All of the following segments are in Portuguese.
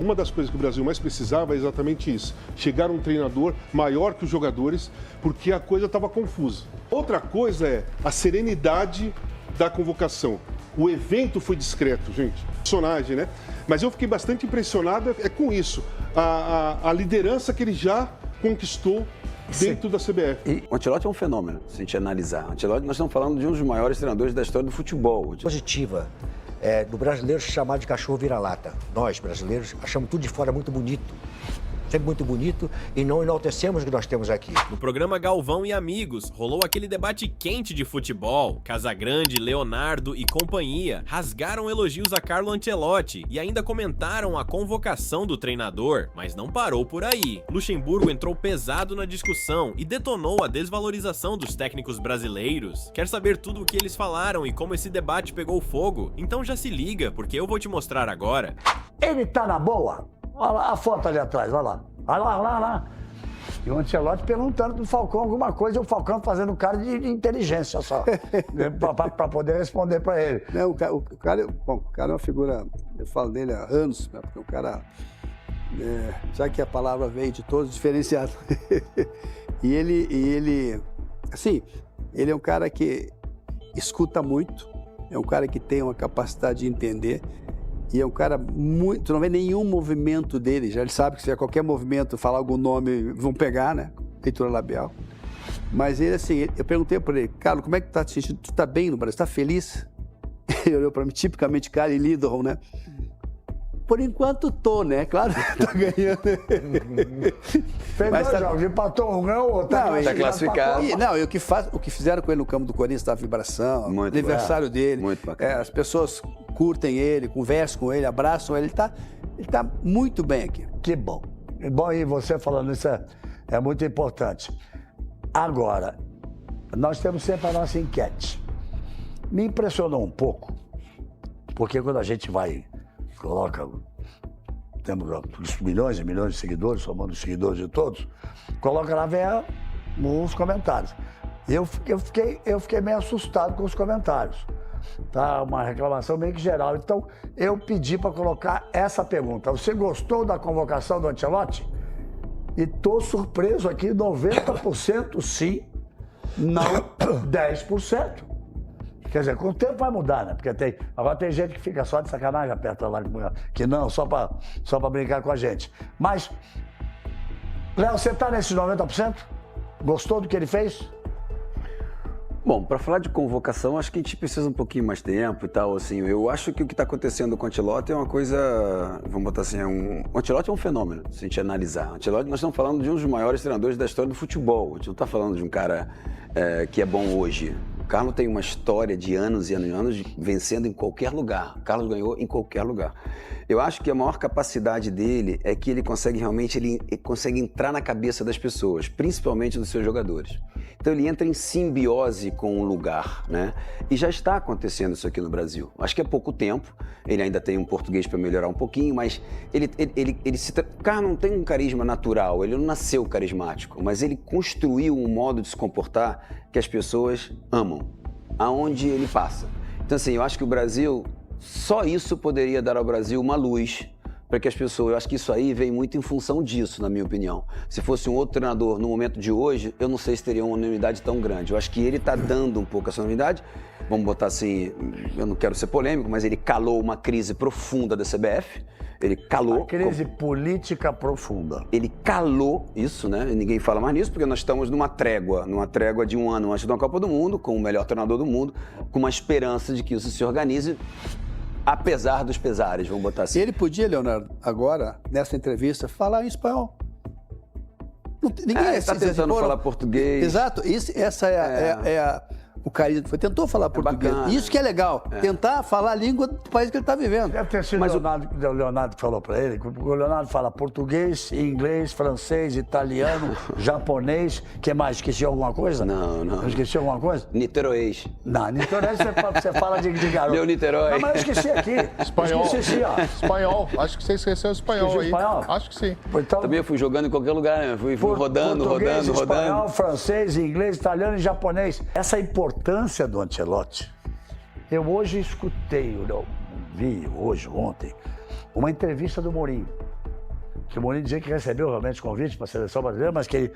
Uma das coisas que o Brasil mais precisava é exatamente isso. Chegar um treinador maior que os jogadores, porque a coisa estava confusa. Outra coisa é a serenidade da convocação. O evento foi discreto, gente. Personagem, né? Mas eu fiquei bastante impressionado com isso. A liderança que ele já conquistou dentro da CBF. O Ancelotti é um fenômeno, se a gente analisar. O Ancelotti, nós estamos falando de um dos maiores treinadores da história do futebol. Positiva do brasileiro se chamar de cachorro vira-lata. Nós, brasileiros, achamos tudo de fora muito bonito. Sempre muito bonito e não enaltecemos o que nós temos aqui. No programa Galvão e Amigos, rolou aquele debate quente de futebol. Casagrande, Leonardo e companhia rasgaram elogios a Carlo Ancelotti e ainda comentaram a convocação do treinador, mas não parou por aí. Luxemburgo entrou pesado na discussão e detonou a desvalorização dos técnicos brasileiros. Quer saber tudo o que eles falaram e como esse debate pegou fogo? Então já se liga, porque eu vou te mostrar agora. Ele tá na boa? Olha lá a foto ali atrás, olha lá. Olha lá, olha lá. E o Ancelotti perguntando pro Falcão alguma coisa, e o Falcão fazendo cara de inteligência só, para poder responder para ele. Não, o cara é uma figura, eu falo dele há anos, né, porque o cara, já que a palavra veio de todos, diferenciado. e ele, assim, ele é um cara que escuta muito, é um cara que tem uma capacidade de entender, e é um cara muito... Tu não vê nenhum movimento dele, já ele sabe que se tiver qualquer movimento, falar algum nome, vão pegar, né? Leitura labial. Mas ele, assim, eu perguntei para ele, Carlos, como é que tu tá te sentindo? Tu tá bem no Brasil? Tá feliz? Ele olhou para mim, tipicamente cara e líder, né? Por enquanto tô, né? Claro que tô ganhando. Fez dois jogos, empatou um, ganhou, tá classificado. E o que fizeram com ele no campo do Corinthians, da vibração, muito aniversário dele. Muito bacana. As pessoas curtem ele, conversam com ele, abraçam ele. Ele tá muito bem aqui. Que bom. E bom, e você falando isso é muito importante. Agora, nós temos sempre a nossa enquete. Me impressionou um pouco, porque quando a gente temos milhões e milhões de seguidores, somando os seguidores de todos, coloca lá, vem os comentários. Eu fiquei meio assustado com os comentários. Tá uma reclamação meio que geral. Então, eu pedi para colocar essa pergunta. Você gostou da convocação do Ancelotti? E tô surpreso aqui, 90% sim, não 10%. Quer dizer, com o tempo vai mudar, né? Porque agora tem gente que fica só de sacanagem, aperta lá, que não, só pra brincar com a gente. Mas, Léo, você tá nesses 90%? Gostou do que ele fez? Bom, para falar de convocação, acho que a gente precisa um pouquinho mais tempo e tal, assim. Eu acho que o que está acontecendo com o Ancelotti é uma coisa, vamos botar assim, o Ancelotti é um fenômeno, se a gente analisar. O Ancelotti, nós estamos falando de um dos maiores treinadores da história do futebol. A gente não está falando de um cara que é bom hoje. O Carlos tem uma história de anos e anos e anos vencendo em qualquer lugar. O Carlos ganhou em qualquer lugar. Eu acho que a maior capacidade dele é que ele consegue realmente, ele consegue entrar na cabeça das pessoas, principalmente dos seus jogadores. Então ele entra em simbiose com o lugar, né? E já está acontecendo isso aqui no Brasil. Acho que há pouco tempo, ele ainda tem um português para melhorar um pouquinho, mas o cara não tem um carisma natural, ele não nasceu carismático, mas ele construiu um modo de se comportar que as pessoas amam, aonde ele passa. Então assim, eu acho que o Brasil, só isso poderia dar ao Brasil uma luz para que as pessoas, eu acho que isso aí vem muito em função disso, na minha opinião. Se fosse um outro treinador no momento de hoje, eu não sei se teria uma unanimidade tão grande. Eu acho que ele está dando um pouco essa unanimidade. Vamos botar assim, eu não quero ser polêmico, mas ele calou uma crise profunda da CBF. Ele calou. Uma crise política profunda. Ele calou isso, né? Ninguém fala mais nisso, porque nós estamos numa trégua de um ano antes da Copa do Mundo, com o melhor treinador do mundo, com uma esperança de que isso se organize. Apesar dos pesares, vamos botar assim. Ele podia, Leonardo, agora, nessa entrevista, falar em espanhol. Ninguém está tentando falar português. Exato, essa é o carisma. Tentou falar português. Bacana. Isso que é legal. Tentar falar a língua do país que ele está vivendo. Deve ter sido o Leonardo que falou para ele. O Leonardo fala português, inglês, francês, italiano, japonês. O que mais? Esqueci alguma coisa? Não. Eu esqueci alguma coisa? Niteróis. Não, Niteróis você fala de garoto. Meu Niterói. Não, mas eu esqueci aqui. Espanhol. Esqueci, ó. Espanhol. Acho que você esqueceu o espanhol aí. Espanhol? Acho que sim. Então, Também eu fui jogando em qualquer lugar, né? Fui rodando. Espanhol, francês, inglês, italiano e japonês. Essa importância do Ancelotti. Eu hoje escutei, vi hoje, ontem, uma entrevista do Mourinho. Que o Mourinho dizia que recebeu realmente convite para a seleção brasileira, mas que ele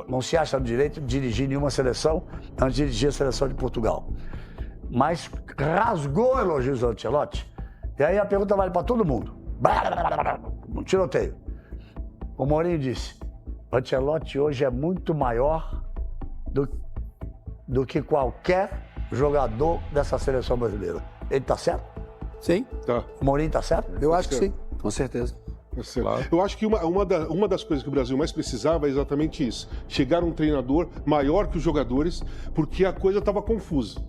não se acha no direito de dirigir nenhuma seleção antes de dirigir a seleção de Portugal. Mas rasgou elogios ao Ancelotti. E aí a pergunta vale para todo mundo. Um tiroteio. O Mourinho disse: o Ancelotti hoje é muito maior do que qualquer jogador dessa seleção brasileira. Ele tá certo? Sim, Tá. O Mourinho tá certo? eu acho que sim. Com certeza. Eu acho que uma das coisas que o Brasil mais precisava é exatamente isso. Chegar um treinador maior que os jogadores, porque a coisa estava confusa.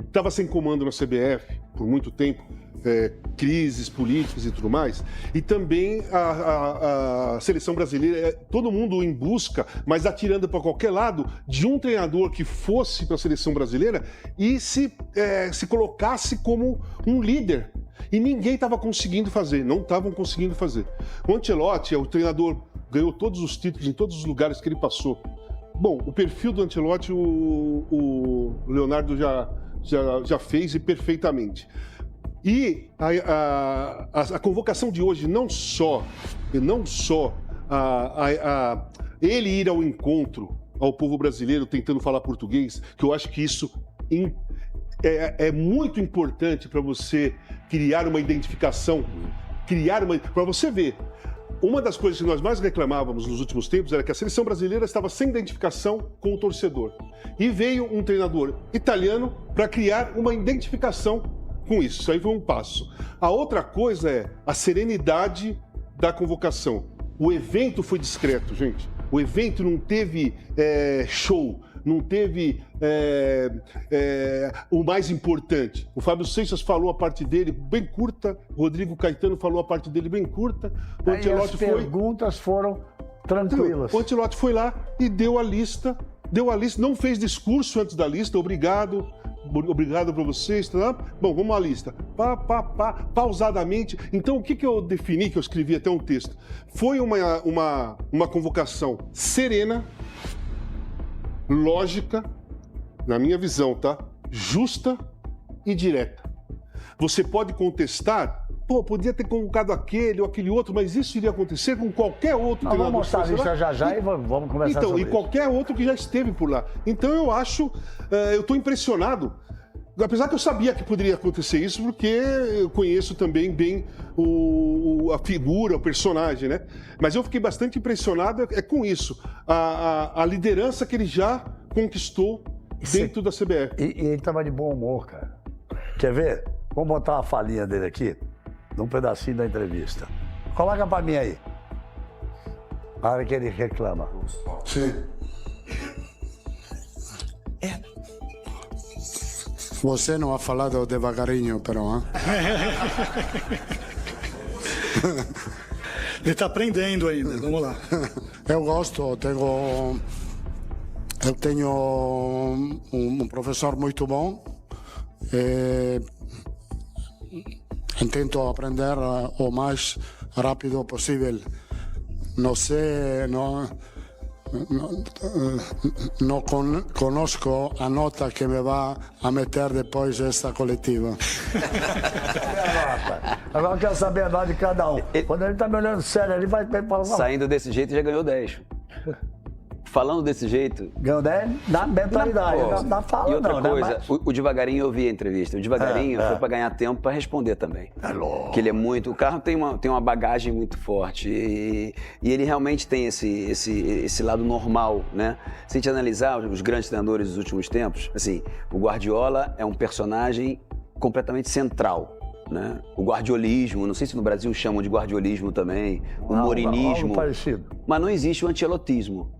Estava sem comando na CBF por muito tempo, crises políticas e tudo mais. E também a seleção brasileira, todo mundo em busca, mas atirando para qualquer lado, de um treinador que fosse para a seleção brasileira e se colocasse como um líder. E ninguém estava conseguindo fazer, não estavam conseguindo fazer. O Ancelotti é o treinador, ganhou todos os títulos em todos os lugares que ele passou. Bom, o perfil do Ancelotti o Leonardo já fez e perfeitamente. E a convocação de hoje não só ele ir ao encontro ao povo brasileiro tentando falar português, que eu acho que isso é muito importante para você criar uma identificação, para você ver. Uma das coisas que nós mais reclamávamos nos últimos tempos era que a seleção brasileira estava sem identificação com o torcedor. E veio um treinador italiano para criar uma identificação com isso. Isso aí foi um passo. A outra coisa é a serenidade da convocação. O evento foi discreto, gente. O evento não teve show, não teve o mais importante. O Fábio Seixas falou a parte dele bem curta, o Rodrigo Caetano falou a parte dele bem curta. O Ancelotti as perguntas foram tranquilas. O Ancelotti foi lá e deu a lista, não fez discurso antes da lista, obrigado para vocês, tá? Bom, vamos à lista. Pausadamente. Então, o que eu defini, que eu escrevi até um texto? Foi uma convocação serena, lógica, na minha visão, tá? Justa e direta. Você pode contestar, podia ter convocado aquele ou aquele outro, mas isso iria acontecer com qualquer outro. Vamos mostrar a lista já e vamos conversar sobre isso. E qualquer outro que já esteve por lá. Então eu acho, eu estou impressionado. Apesar que eu sabia que poderia acontecer isso, porque eu conheço também bem a figura, o personagem, né? Mas eu fiquei bastante impressionado com isso. A liderança que ele já conquistou dentro da CBF. E ele estava de bom humor, cara. Quer ver? Vamos botar uma falinha dele aqui, num pedacinho da entrevista. Coloca pra mim aí. A hora que ele reclama. Sim. Você não ha falado devagarinho, però, hein? Ele está aprendendo ainda, vamos lá. Eu gosto, eu tenho um professor muito bom. Tento aprender o mais rápido possível. Não sei, não conosco a nota que me vai a meter depois desta coletiva. Agora eu quero saber a nota de cada um. Quando ele tá me olhando sério, ele vai falar. Saindo desse jeito já ganhou 10. Falando desse jeito... Ganhou 10 na mentalidade, na fala e outra não, coisa, né? o devagarinho eu vi a entrevista. O devagarinho foi para ganhar tempo para responder também. É louco. Que ele é muito... O carro tem uma bagagem muito forte e ele realmente tem esse lado normal, né? Se a gente analisar os grandes treinadores dos últimos tempos, assim, o Guardiola é um personagem completamente central. Né? O guardiolismo, não sei se no Brasil chamam de guardiolismo também, o morinismo, parecido. Mas não existe o ancelotismo.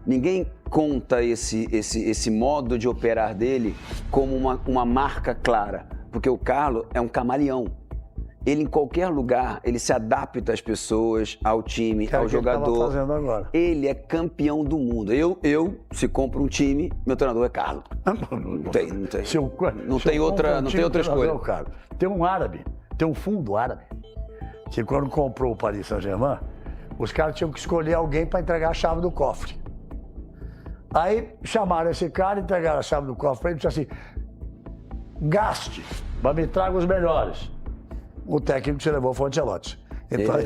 Ninguém conta esse modo de operar dele como uma marca clara, porque o Carlo é um camaleão. Ele em qualquer lugar, ele se adapta às pessoas, ao time, ao jogador. Fazendo agora. Ele é campeão do mundo. Eu se compro um time, meu treinador é Carlo. Não tem. Não tem outra escolha. Tem um árabe, tem um fundo árabe, que quando comprou o Paris Saint-Germain, os caras tinham que escolher alguém para entregar a chave do cofre. Aí chamaram esse cara, entregaram a chave do cofre para ele e disseram assim: gaste, mas me traga os melhores. O técnico que se levou foi o Ancelotti. Então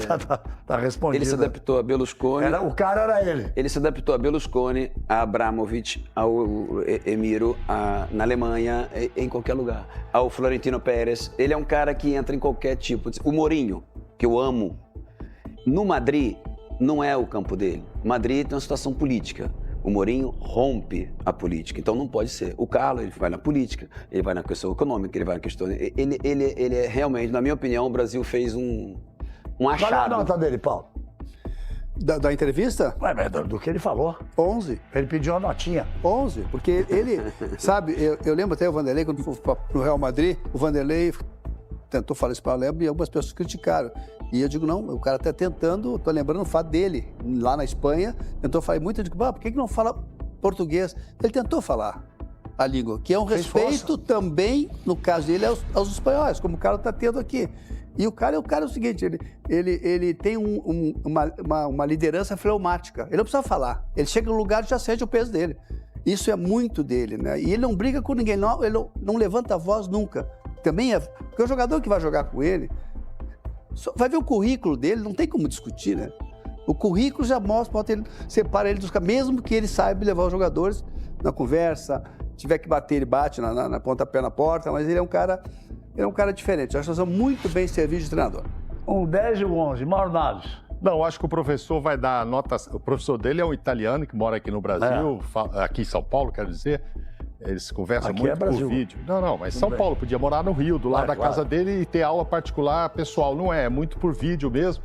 tá respondido. Ele se adaptou a Berlusconi. O cara era ele. Ele se adaptou a Berlusconi, a Abramovich, ao Emiro, na Alemanha, em qualquer lugar. Ao Florentino Pérez. Ele é um cara que entra em qualquer tipo. O Mourinho, que eu amo, no Madrid, não é o campo dele. O Madrid tem uma situação política. O Mourinho rompe a política, então não pode ser. O Carlos, ele vai na política, ele vai na questão econômica, ele vai na questão... Ele é realmente, na minha opinião, o Brasil fez um achado. Qual é a nota dele, Paulo? Da entrevista? Mas do que ele falou. 11. Ele pediu uma notinha. 11, porque ele, sabe, eu lembro até o Vanderlei, quando foi pro Real Madrid, o Vanderlei tentou falar isso para o Lembro e algumas pessoas criticaram. E eu digo, não, o cara tá tentando, tô lembrando o fato dele, lá na Espanha, tentou falar muito, eu digo, por que não fala português? Ele tentou falar a língua, que é um respeito também, no caso dele, aos espanhóis, como o cara tá tendo aqui. E o cara é o seguinte, ele tem uma liderança fleumática, ele não precisa falar, ele chega no lugar e já sente o peso dele. Isso é muito dele, né? E ele não briga com ninguém, ele não levanta a voz nunca. Também é, porque o jogador que vai jogar com ele, vai ver o currículo dele, não tem como discutir, né? O currículo já mostra, separa ele dos caras, mesmo que ele saiba levar os jogadores na conversa, tiver que bater, ele bate na pontapé na porta, mas ele é um cara diferente. Eu acho que nós somos muito bem servidos de treinador. Um 10 e um 11. Mauro Naves. Não, acho que o professor vai dar nota... O professor dele é um italiano que mora aqui no Brasil, aqui em São Paulo, quero dizer. Eles conversam aqui muito por vídeo. Não, mas São Paulo podia morar no Rio, do lado da casa dele e ter aula particular pessoal. Não é muito por vídeo mesmo.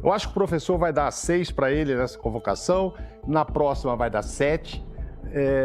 Eu acho que o professor vai dar 6 para ele nessa convocação. Na próxima vai dar 7.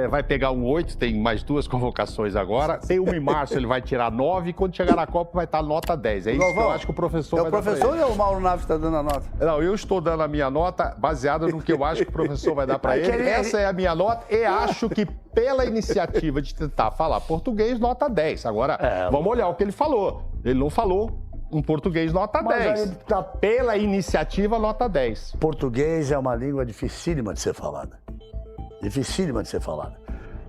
Vai pegar um 8, tem mais 2 convocações agora. Tem uma em março, ele vai tirar 9. E quando chegar na Copa vai estar nota 10. É isso que eu acho que o professor vai dar. É o professor ou é o Mauro Naves que está dando a nota? Não, eu estou dando a minha nota baseada no que eu acho que o professor vai dar para ele. Essa é a minha nota e acho que pela iniciativa de tentar falar português, nota 10. Agora, vamos olhar o que ele falou. Ele não falou um português nota 10. Pela iniciativa, nota 10. Português é uma língua dificílima de ser falada. Dificílima de ser falada.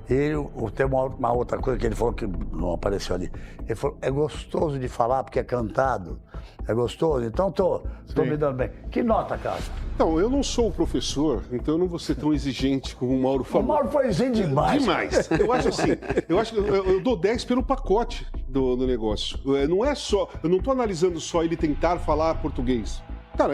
Tem uma outra coisa que ele falou que não apareceu ali. Ele falou, é gostoso de falar porque é cantado. É gostoso, então tô me dando bem. Que nota, cara? Não, eu não sou o professor, então eu não vou ser tão exigente como o Mauro falou. O Mauro foi exigente demais. Demais. Eu acho assim, eu dou 10 pelo pacote do negócio. Não é só, eu não estou analisando só ele tentar falar português. Cara,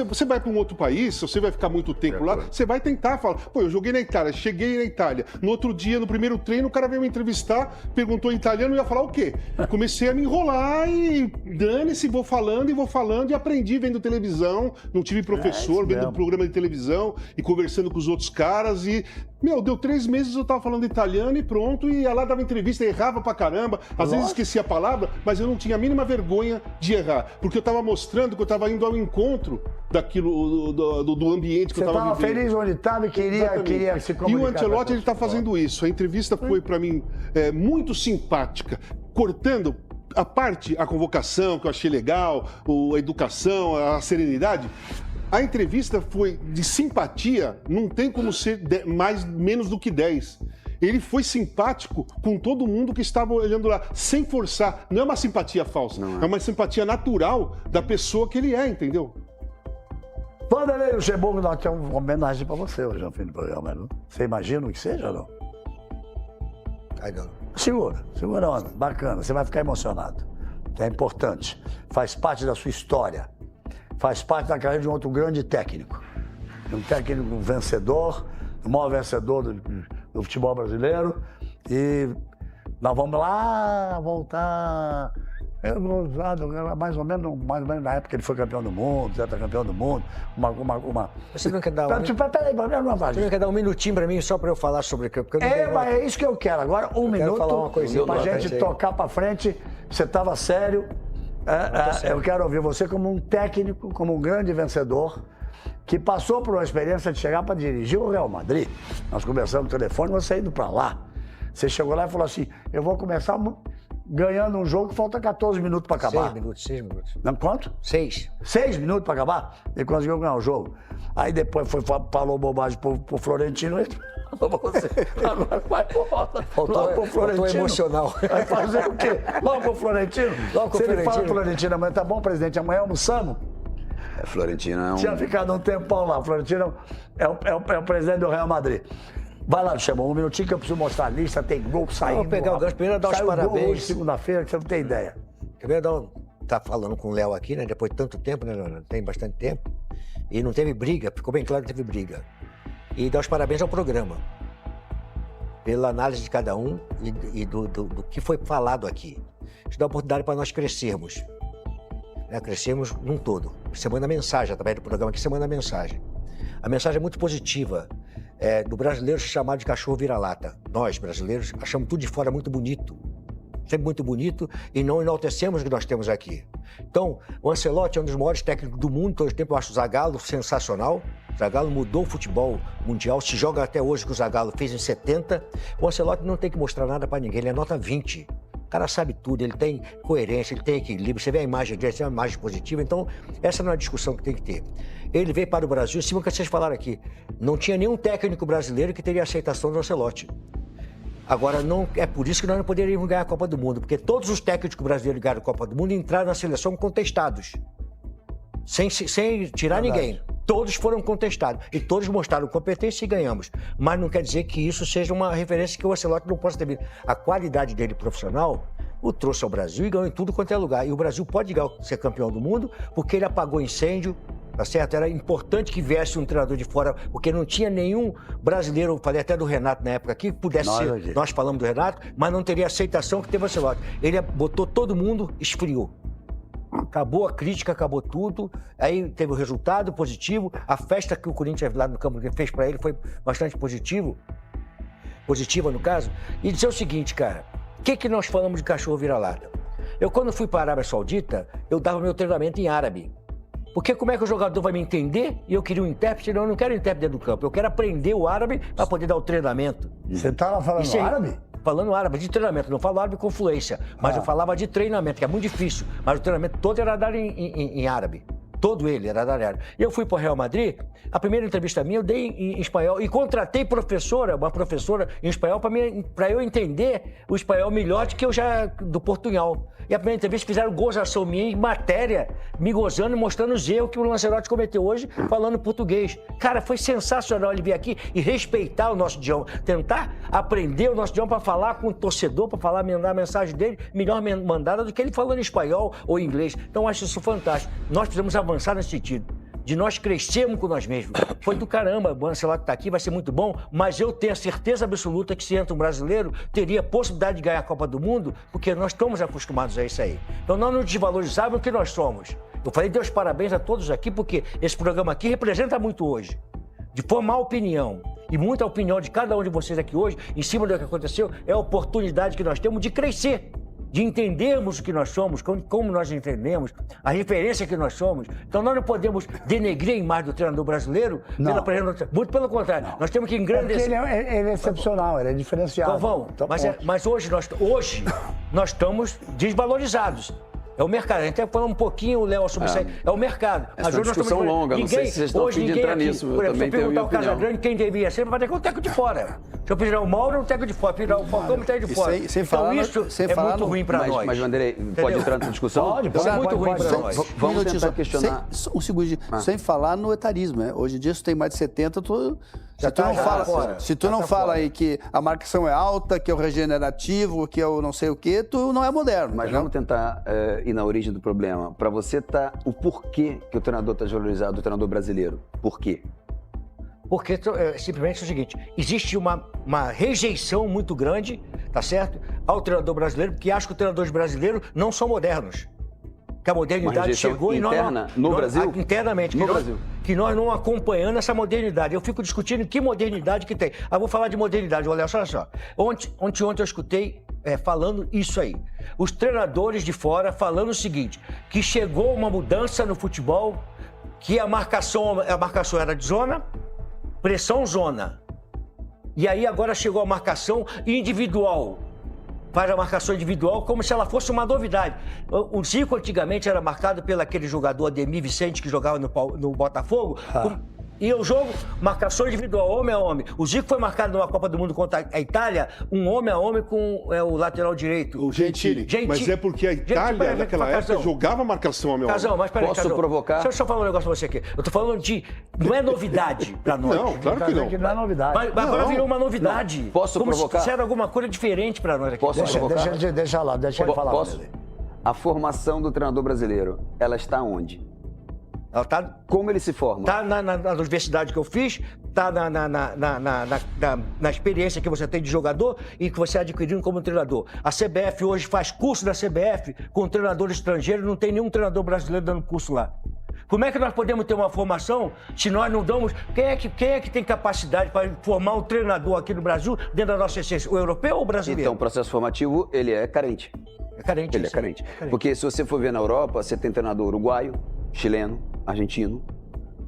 você vai para um outro país, se você vai ficar muito tempo lá, você vai tentar falar. Pô, eu joguei na Itália, cheguei na Itália. No outro dia, no primeiro treino, o cara veio me entrevistar, perguntou em italiano, eu ia falar o quê? Comecei a me enrolar e dane-se, vou falando e aprendi vendo televisão. Não tive professor, vendo programa de televisão e conversando com os outros caras e... deu 3 meses eu tava falando italiano e pronto, e ia lá, dava entrevista, errava pra caramba, às vezes esquecia a palavra, mas eu não tinha a mínima vergonha de errar, porque eu tava mostrando que eu tava indo ao encontro daquilo, do ambiente que eu tava vivendo. Você tava feliz onde estava e queria se comunicar. E o Ancelotti, ele tá fazendo isso. A entrevista foi, pra mim, muito simpática, cortando a convocação, que eu achei legal, a educação, a serenidade. A entrevista foi de simpatia, não tem como ser menos do que 10. Ele foi simpático com todo mundo que estava olhando lá, sem forçar. Não é uma simpatia falsa, é uma simpatia natural da pessoa que ele é, entendeu? Vanderlei Luxemburgo, nós temos uma homenagem para você hoje no fim do programa, não? Você imagina o que seja, não? Segura a onda, bacana, você vai ficar emocionado. É importante, faz parte da sua história. Faz parte da carreira de um outro grande técnico. Um técnico vencedor, o maior vencedor do futebol brasileiro. E nós vamos lá voltar. Mais ou menos na época que ele foi campeão do mundo, campeão do mundo. Você não quer dar você quer dar um minutinho para mim só para eu falar sobre... Mas é isso que eu quero. Agora, um minuto falar uma coisinha pra gente tocar para frente. Você estava sério. Eu quero ouvir você como um técnico, como um grande vencedor, que passou por uma experiência de chegar para dirigir o Real Madrid. Nós conversamos no telefone, você indo para lá. Você chegou lá e falou assim, eu vou começar ganhando um jogo que falta 14 minutos para acabar. 6 minutos. Não, quanto? 6. 6 minutos para acabar? Ele conseguiu ganhar o jogo. Aí depois falou bobagem pro Florentino, você. Agora vai embora. Faltou emocional. Vai fazer o quê? Vamos pro Florentino? Vamos com Se o ele fala Florentino. pro Florentino amanhã, tá bom, presidente, amanhã almoçamos? Florentino é um... Tinha ficado um tempão lá. O Florentino é o presidente do Real Madrid. Vai lá, chamou um minutinho que eu preciso mostrar a lista, tem gol saindo. Vou pegar o gancho primeiro, dar os Saiu gol parabéns. hoje, segunda-feira, que você não tem ideia. Primeiro, tá falando com o Léo aqui, né? Depois de tanto tempo, né, Leonardo? Tem bastante tempo. E não teve briga, ficou bem claro que teve briga. E dar os parabéns ao programa. Pela análise de cada um e do que foi falado aqui. Isso dá oportunidade para nós crescermos. Né? Crescermos num todo. Você manda mensagem através do programa aqui, você manda mensagem. A mensagem é muito positiva. Do brasileiro se chamar de cachorro vira-lata. Nós, brasileiros, achamos tudo de fora muito bonito. Sempre muito bonito e não enaltecemos o que nós temos aqui. Então, o Ancelotti é um dos maiores técnicos do mundo, todo o tempo eu acho o Zagallo sensacional. O Zagallo mudou o futebol mundial, se joga até hoje que o Zagallo fez em 70. O Ancelotti não tem que mostrar nada para ninguém, ele é nota 20. O cara sabe tudo, ele tem coerência, ele tem equilíbrio, você vê a imagem dele, você vê uma imagem positiva, então essa não é a discussão que tem que ter. Ele veio para o Brasil, em cima do que vocês falaram aqui, não tinha nenhum técnico brasileiro que teria aceitação do Ancelotti. Agora, não é por isso que nós não poderíamos ganhar a Copa do Mundo, porque todos os técnicos brasileiros que ganharam a Copa do Mundo entraram na seleção contestados, sem tirar ninguém. Todos foram contestados e todos mostraram competência e ganhamos. Mas não quer dizer que isso seja uma referência que o Ancelotti não possa ter vindo. A qualidade dele profissional o trouxe ao Brasil e ganhou em tudo quanto é lugar. E o Brasil pode ser campeão do mundo porque ele apagou incêndio. Tá certo? Era importante que viesse um treinador de fora, porque não tinha nenhum brasileiro, eu falei até do Renato na época aqui, que pudesse ser, nós falamos do Renato, mas não teria aceitação que teve o Ancelotti. Ele botou todo mundo, esfriou. Acabou a crítica, acabou tudo, aí teve o resultado positivo, a festa que o Corinthians lá no campo fez para ele foi bastante positiva no caso, e dizer o seguinte, cara, o que nós falamos de cachorro vira-lata? Eu quando fui para a Arábia Saudita, eu dava meu treinamento em árabe. Porque como é que o jogador vai me entender e eu queria um intérprete? Não, eu não quero intérprete dentro do campo. Eu quero aprender o árabe para poder dar o treinamento. Você tá lá falando árabe? Falando árabe, de treinamento. Não falo árabe com fluência, mas eu falava de treinamento, que é muito difícil. Mas o treinamento todo era dado em árabe. Todo ele era dado em árabe. E eu fui para o Real Madrid, a primeira entrevista minha eu dei em espanhol e contratei uma professora em espanhol para eu entender o espanhol melhor do que eu já do portunhol. E a primeira entrevista fizeram gozação minha em matéria, me gozando e mostrando os erros que o Lancelotti cometeu hoje falando português. Cara, foi sensacional ele vir aqui e respeitar o nosso idioma, tentar aprender o nosso idioma para falar com o torcedor, para mandar a mensagem dele melhor mandada do que ele falando em espanhol ou inglês. Então eu acho isso fantástico. Nós precisamos avançar nesse sentido. De nós crescermos com nós mesmos. Foi do caramba, o Ancelotti está aqui, vai ser muito bom, mas eu tenho a certeza absoluta que se entra um brasileiro, teria a possibilidade de ganhar a Copa do Mundo, porque nós estamos acostumados a isso aí. Então nós não desvalorizávamos o que nós somos. Eu falei, dei os parabéns a todos aqui, porque esse programa aqui representa muito hoje. De formar opinião. E muita opinião de cada um de vocês aqui hoje, em cima do que aconteceu, é a oportunidade que nós temos de crescer. De entendermos o que nós somos, como nós entendemos, a referência que nós somos. Então nós não podemos denegrir a imagem do treinador brasileiro pela presença. Muito pelo contrário, nós temos que engrandecer. Ele é excepcional, ele é diferenciado. Galvão, mas hoje nós estamos desvalorizados. É o mercado. A gente até falou um pouquinho, Léo, sobre isso aí. É o mercado. Essa é uma discussão longa, não sei se vocês estão a fim de entrar nisso. Por exemplo, se eu perguntar ao Casagrande quem devia ser, vai ter que o técnico de fora. Se eu pedir o Mauro, o técnico de fora. Pedir o Falcão, o técnico de fora. Então isso é muito ruim para nós. Mas, Vanderlei, pode entrar nessa discussão? Pode, é muito ruim para nós. Vamos tentar questionar. Um segundinho. Sem falar no etarismo, né? Hoje em dia, se tu tem mais de 70, se tu não fala aí que a marcação é alta, que é o regenerativo, que é o não sei o quê, tu não é moderno. Mas vamos tentar ir na origem do problema. Para você, o porquê que o treinador está desvalorizado, o treinador brasileiro? Por quê? Porque simplesmente é o seguinte, existe uma rejeição muito grande, tá certo, ao treinador brasileiro, porque acha que os treinadores brasileiros não são modernos. Que a modernidade chegou e nós... no Brasil? Internamente. Que nós não acompanhando essa modernidade. Eu fico discutindo que modernidade que tem. Vou falar de modernidade, olha só. Ontem eu escutei falando isso aí. Os treinadores de fora falando o seguinte, que chegou uma mudança no futebol, que a marcação era de zona, pressão zona. E aí agora chegou a marcação individual. Faz a marcação individual como se ela fosse uma novidade. O Zico antigamente era marcado pelo aquele jogador Ademir Vicente que jogava no Botafogo. E o jogo, marcação individual, homem a homem. O Zico foi marcado numa Copa do Mundo contra a Itália, um homem a homem com o lateral direito. O Gentili. Mas é porque a Itália, naquela época, jogava marcação homem a homem. Casão, mas peraí, Posso provocar? Deixa eu só falar um negócio pra você aqui. Eu tô falando de... Não é novidade pra nós. Não, claro que não. Não é novidade. Mas agora virou uma novidade. Não. Posso como provocar? se fizeram alguma coisa diferente pra nós aqui. Posso provocar? Deixa ele falar. Posso? A formação do treinador brasileiro, ela está onde? Ela tá... Como ele se forma? Tá na universidade que eu fiz, tá na experiência que você tem de jogador e que você adquirindo como treinador. A CBF hoje faz curso da CBF com treinador estrangeiro, não tem nenhum treinador brasileiro dando curso lá. Como é que nós podemos ter uma formação se nós não damos... Quem é que tem capacidade para formar um treinador aqui no Brasil dentro da nossa essência? O europeu ou o brasileiro? Então, o processo formativo, ele é carente. É carente. Ele é carente. Porque se você for ver na Europa, você tem treinador uruguaio, chileno, argentino,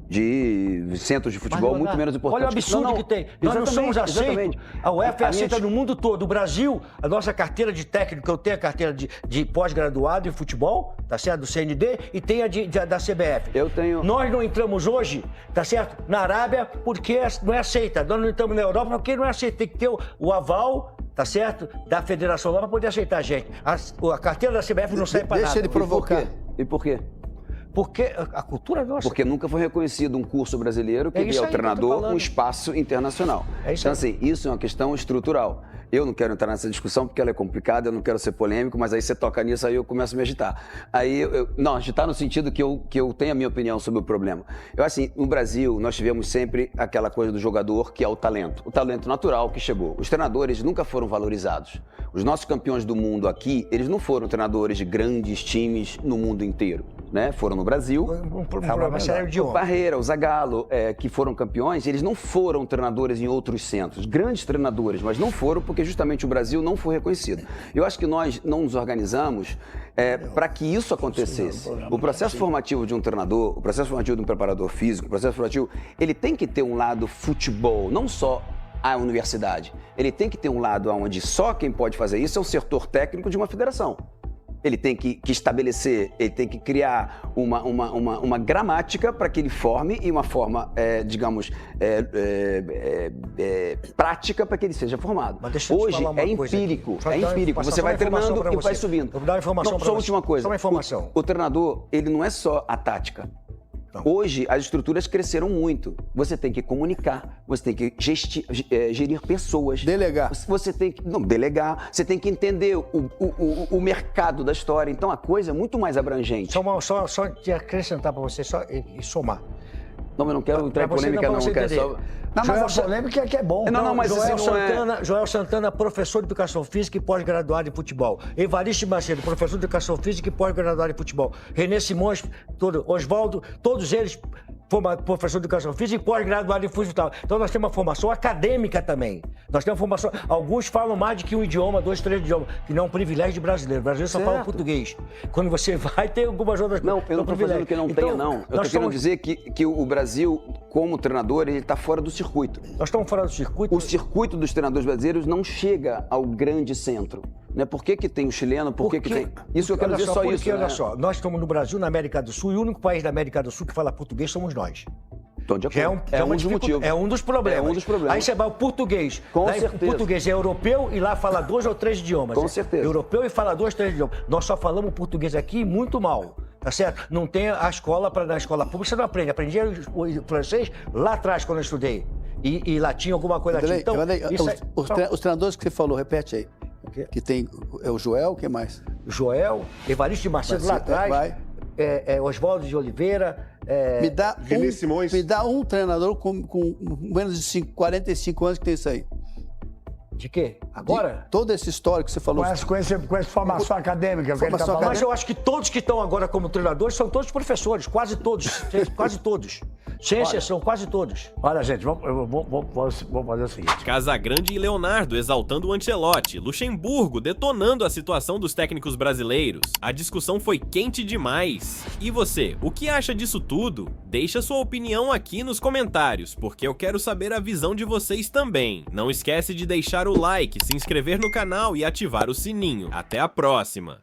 de centros de futebol muito menos importantes. Olha o absurdo que tem. Nós não somos aceitos. A UEFA é aceita no mundo todo. O Brasil, a nossa carteira de técnico, eu tenho a carteira de pós-graduado em futebol, tá certo? Do CND, e tem da CBF. Eu tenho... Nós não entramos hoje, tá certo? Na Arábia, porque não é aceita. Nós não entramos na Europa porque não é aceita. Tem que ter o aval, tá certo? Da federação lá para poder aceitar a gente. A carteira da CBF não sai para nada. Deixa ele provocar. E por quê? Porque a cultura nossa... Porque nunca foi reconhecido um curso brasileiro que dê ao treinador um espaço internacional. Então, assim, isso é uma questão estrutural. Eu não quero entrar nessa discussão porque ela é complicada, eu não quero ser polêmico, mas aí você toca nisso, aí eu começo a me agitar. Não, agitar no sentido que eu tenho a minha opinião sobre o problema. Eu acho assim, no Brasil, nós tivemos sempre aquela coisa do jogador que é o talento natural que chegou. Os treinadores nunca foram valorizados. Os nossos campeões do mundo aqui, eles não foram treinadores de grandes times no mundo inteiro, né? Foram no Brasil. Um problema sério de honra. Parreira, o Zagallo, que foram campeões, eles não foram treinadores em outros centros. Grandes treinadores, mas não foram porque justamente o Brasil não foi reconhecido. Eu acho que nós não nos organizamos para que isso acontecesse. O processo formativo de um treinador, o processo formativo de um preparador físico, o processo formativo, ele tem que ter um lado futebol, não só a universidade. Ele tem que ter um lado onde só quem pode fazer isso é o setor técnico de uma federação. Ele tem que estabelecer, ele tem que criar uma gramática para que ele forme e uma forma, prática para que ele seja formado. Hoje é empírico, Você vai treinando e vai subindo. Vou dar uma informação para você. Só última coisa. Só uma informação. O treinador, ele não é só a tática. Não. Hoje, as estruturas cresceram muito. Você tem que comunicar, você tem que gerir pessoas. Delegar. Você tem que... Não, delegar. Você tem que entender o mercado da história. Então, a coisa é muito mais abrangente. Só de acrescentar para você e somar. Não, eu não quero entrar em polêmica, não. Eu quero só... Não, mas a polêmica é que é bom. Mas Joel Santana, professor de Educação Física e pós-graduado em futebol. Evaristo Macedo, professor de Educação Física e pós-graduado em futebol. René Simões, Oswaldo, todos eles professor de Educação Física e pós-graduado em futebol. Então nós temos uma formação acadêmica também. Nós temos uma formação... Alguns falam mais de que um idioma, 2, 3 idiomas, que não é um privilégio de brasileiro. O brasileiro só fala português. Quando você vai, tem algumas outras coisas. Não, eu não estou fazendo que não tenha, não. Eu estou querendo dizer que o Brasil, como treinador, ele está fora do circuito. Nós estamos fora do circuito? O circuito dos treinadores brasileiros não chega ao grande centro. Né? Por que tem o chileno? Por que tem... Isso eu quero dizer só isso. Olha só, nós estamos no Brasil, na América do Sul, e o único país da América do Sul que fala português somos nós. É um dos motivos. É um dos problemas. É um dos problemas. Aí você vai o português. Com certeza. O português é europeu e lá fala 2 ou 3 idiomas. Com certeza. Europeu e fala 2, 3 idiomas. Nós só falamos português aqui muito mal. Tá certo? Não tem a escola, na escola pública você não aprende. Aprendi o francês lá atrás quando eu estudei. E latim, alguma coisa latim. Então, os treinadores que você falou, repete aí. Que tem o Joel, quem mais? Joel, Evaristo de Macedo lá atrás. Oswaldo de Oliveira. Me dá um treinador com menos de 45 anos que tem isso aí. De quê? Agora? Todo esse histórico que você falou. Com essa formação acadêmica. Mas eu acho que todos que estão agora como treinadores são todos professores, quase todos. Quase todos. Sem exceção, quase todos. Olha, gente, vamos fazer o seguinte. Casagrande e Leonardo exaltando o Ancelotti, Luxemburgo detonando a situação dos técnicos brasileiros. A discussão foi quente demais. E você, o que acha disso tudo? Deixa sua opinião aqui nos comentários, porque eu quero saber a visão de vocês também. Não esquece de deixar o like, se inscrever no canal e ativar o sininho. Até a próxima!